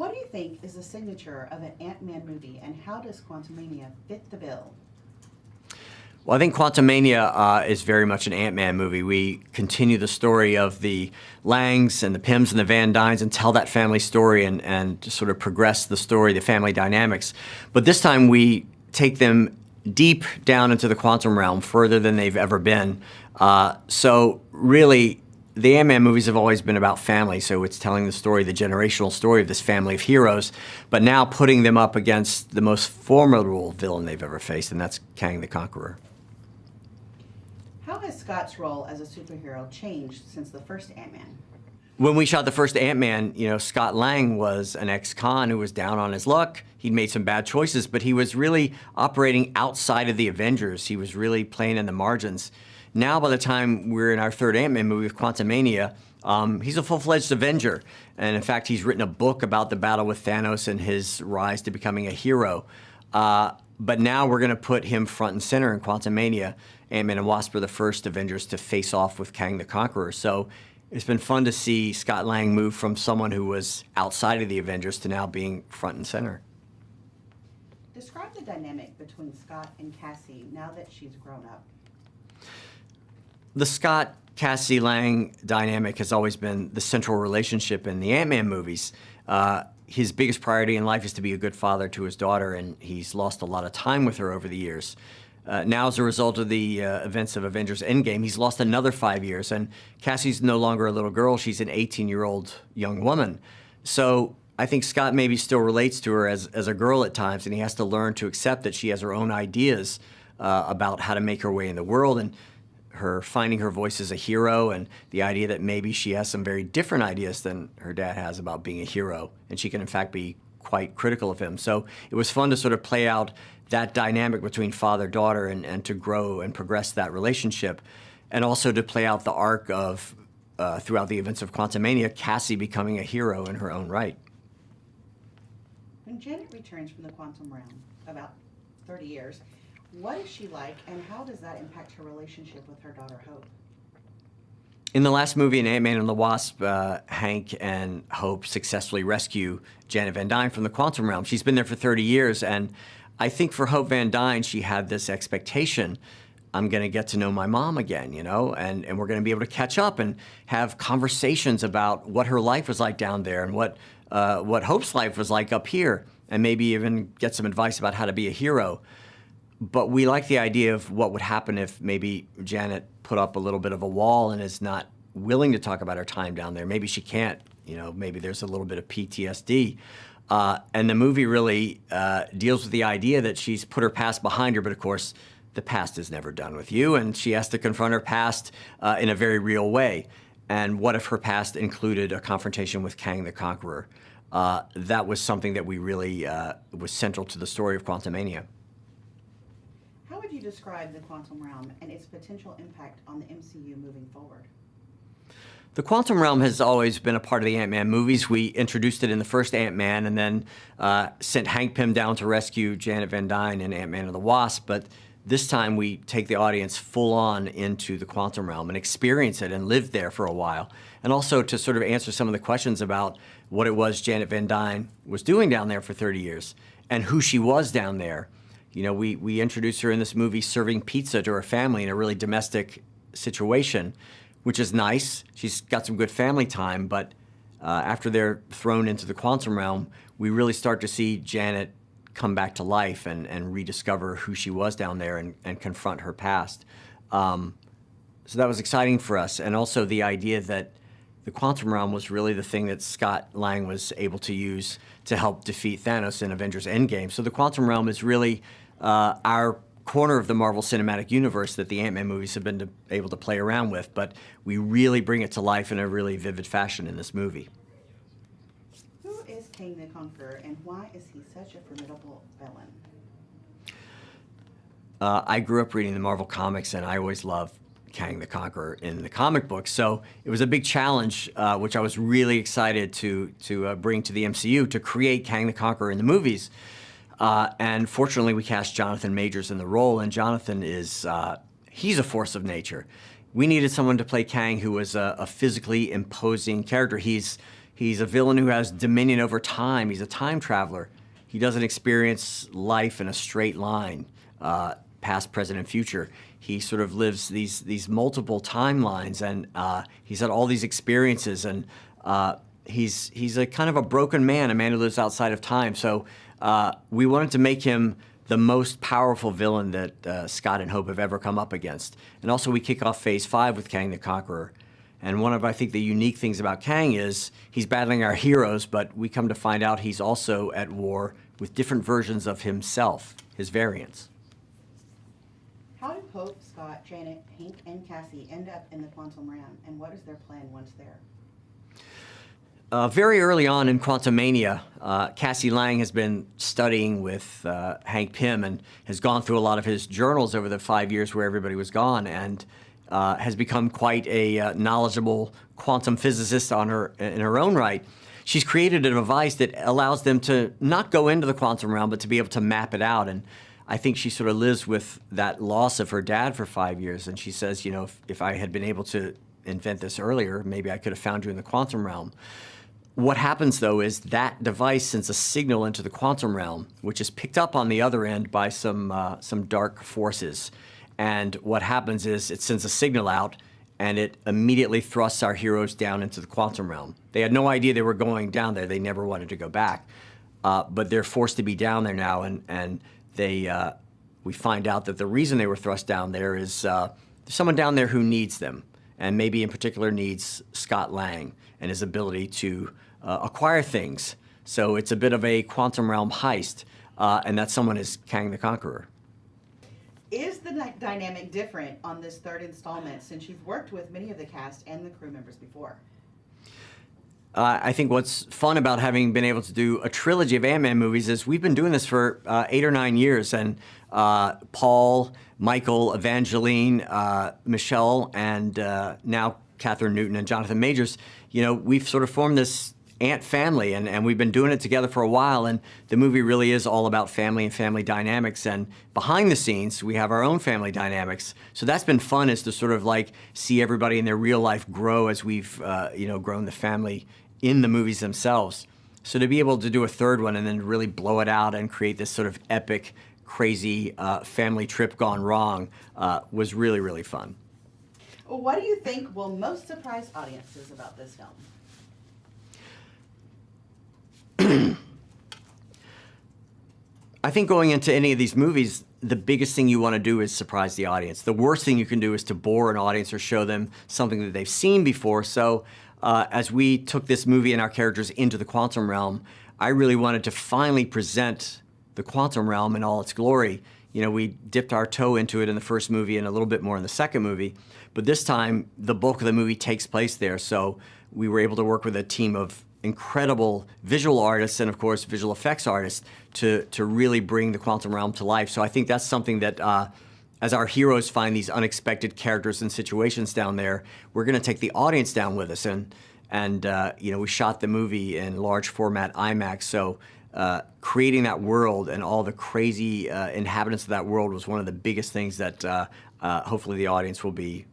What do you think is the signature of an Ant-Man movie, and how does Quantumania fit the bill? Well, I think Quantumania is very much an Ant-Man movie. We continue the story of the Langs and the Pyms and the Van Dynes and tell that family story and just sort of progress the story, the family dynamics. But this time we take them deep down into the quantum realm, further than they've ever been. So really, the Ant-Man movies have always been about family, so it's telling the story, the generational story of this family of heroes, but now putting them up against the most formidable villain they've ever faced, and that's Kang the Conqueror. How has Scott's role as a superhero changed since the first Ant-Man? When we shot the first Ant-Man, Scott Lang was an ex-con who was down on his luck. He'd made some bad choices, but he was really operating outside of the Avengers. He was really playing in the margins. Now, by the time we're in our third Ant-Man movie with Quantumania, he's a full-fledged Avenger. And in fact, he's written a book about the battle with Thanos and his rise to becoming a hero. But now we're going to put him front and center in Quantumania. Ant-Man and Wasp are the first Avengers to face off with Kang the Conqueror. So it's been fun to see Scott Lang move from someone who was outside of the Avengers to now being front and center. Describe the dynamic between Scott and Cassie now that she's grown up. The Scott-Cassie Lang dynamic has always been the central relationship in the Ant-Man movies. His biggest priority in life is to be a good father to his daughter, and he's lost a lot of time with her over the years. Now, as a result of the events of Avengers Endgame, he's lost another 5 years, and Cassie's no longer a little girl. She's an 18-year-old young woman. So I think Scott maybe still relates to her as a girl at times, and he has to learn to accept that she has her own ideas about how to make her way in the world, and her finding her voice as a hero, and the idea that maybe she has some very different ideas than her dad has about being a hero, and she can in fact be quite critical of him. So it was fun to sort of play out that dynamic between father-daughter and to grow and progress that relationship, and also to play out the arc of, throughout the events of Quantumania, Cassie becoming a hero in her own right. When Janet returns from the quantum realm, about 30 years, what is she like, and how does that impact her relationship with her daughter, Hope? In the last movie, in Ant-Man and the Wasp, Hank and Hope successfully rescue Janet Van Dyne from the quantum realm. She's been there for 30 years, and I think for Hope Van Dyne, she had this expectation, I'm going to get to know my mom again, and we're going to be able to catch up and have conversations about what her life was like down there and what Hope's life was like up here, and maybe even get some advice about how to be a hero. But we like the idea of what would happen if maybe Janet put up a little bit of a wall and is not willing to talk about her time down there. Maybe she can't, maybe there's a little bit of PTSD. And the movie really deals with the idea that she's put her past behind her, but of course, the past is never done with you, and she has to confront her past in a very real way. And what if her past included a confrontation with Kang the Conqueror? That was something that we really was central to the story of Quantumania. How would you describe the quantum realm and its potential impact on the MCU moving forward? The quantum realm has always been a part of the Ant-Man movies. We introduced it in the first Ant-Man and then sent Hank Pym down to rescue Janet Van Dyne in Ant-Man and the Wasp. But this time we take the audience full on into the quantum realm and experience it and live there for a while. And also to sort of answer some of the questions about what it was Janet Van Dyne was doing down there for 30 years and who she was down there. We introduced her in this movie serving pizza to her family in a really domestic situation, which is nice. She's got some good family time, but after they're thrown into the quantum realm, we really start to see Janet come back to life and rediscover who she was down there and confront her past. So that was exciting for us. And also the idea that the quantum realm was really the thing that Scott Lang was able to use to help defeat Thanos in Avengers Endgame. So the quantum realm is really our corner of the Marvel Cinematic Universe that the Ant-Man movies have been able to play around with, but we really bring it to life in a really vivid fashion in this movie. Who is Kang the Conqueror, and why is he such a formidable villain? I grew up reading the Marvel comics, and I always loved Kang the Conqueror in the comic books. So it was a big challenge, which I was really excited to bring to the MCU, to create Kang the Conqueror in the movies. And fortunately, we cast Jonathan Majors in the role, and Jonathan is, he's a force of nature. We needed someone to play Kang who was a physically imposing character. He's He's a villain who has dominion over time. He's a time traveler. He doesn't experience life in a straight line, past, present, and future. He sort of lives these multiple timelines, and he's had all these experiences, and he's a kind of a broken man, a man who lives outside of time. So we wanted to make him the most powerful villain that Scott and Hope have ever come up against. And also we kick off Phase 5 with Kang the Conqueror. And one of, I think, the unique things about Kang is he's battling our heroes, but we come to find out he's also at war with different versions of himself, his variants. How do Hope, Scott, Janet, Hank, and Cassie end up in the Quantum Realm, and what is their plan once there? Very early on in Quantumania, Cassie Lang has been studying with Hank Pym and has gone through a lot of his journals over the 5 years where everybody was gone, and has become quite a knowledgeable quantum physicist in her own right. She's created a device that allows them to not go into the quantum realm, but to be able to map it out. And I think she sort of lives with that loss of her dad for 5 years. And she says, you know, if I had been able to invent this earlier, maybe I could have found you in the quantum realm. What happens, though, is that device sends a signal into the quantum realm, which is picked up on the other end by some dark forces. And what happens is it sends a signal out, and it immediately thrusts our heroes down into the quantum realm. They had no idea they were going down there. They never wanted to go back. But they're forced to be down there now, and we find out that the reason they were thrust down there is there's someone down there who needs them, and maybe in particular needs Scott Lang and his ability to acquire things. So it's a bit of a quantum realm heist, and that someone is Kang the Conqueror. Is the dynamic different on this third installment since you've worked with many of the cast and the crew members before? I think what's fun about having been able to do a trilogy of Ant-Man movies is we've been doing this for 8 or 9 years, and Paul, Michael, Evangeline, Michelle, and now Catherine Newton and Jonathan Majors, you know, we've sort of formed this Ant family, and we've been doing it together for a while, and the movie really is all about family and family dynamics, and behind the scenes we have our own family dynamics. So that's been fun, is to sort of like see everybody in their real life grow as we've you know, grown the family in the movies themselves. So to be able to do a third one and then really blow it out and create this sort of epic, crazy family trip gone wrong was really, really fun. What do you think will most surprise audiences about this film? I think going into any of these movies, the biggest thing you want to do is surprise the audience. The worst thing you can do is to bore an audience or show them something that they've seen before. So as we took this movie and our characters into the quantum realm, I really wanted to finally present the quantum realm in all its glory. You know, we dipped our toe into it in the first movie and a little bit more in the second movie, but this time the bulk of the movie takes place there. So we were able to work with a team of incredible visual artists and, of course, visual effects artists to really bring the quantum realm to life. So I think that's something that as our heroes find these unexpected characters and situations down there, we're going to take the audience down with us. And you know, we shot the movie in large format IMAX, so creating that world and all the crazy inhabitants of that world was one of the biggest things that hopefully the audience will be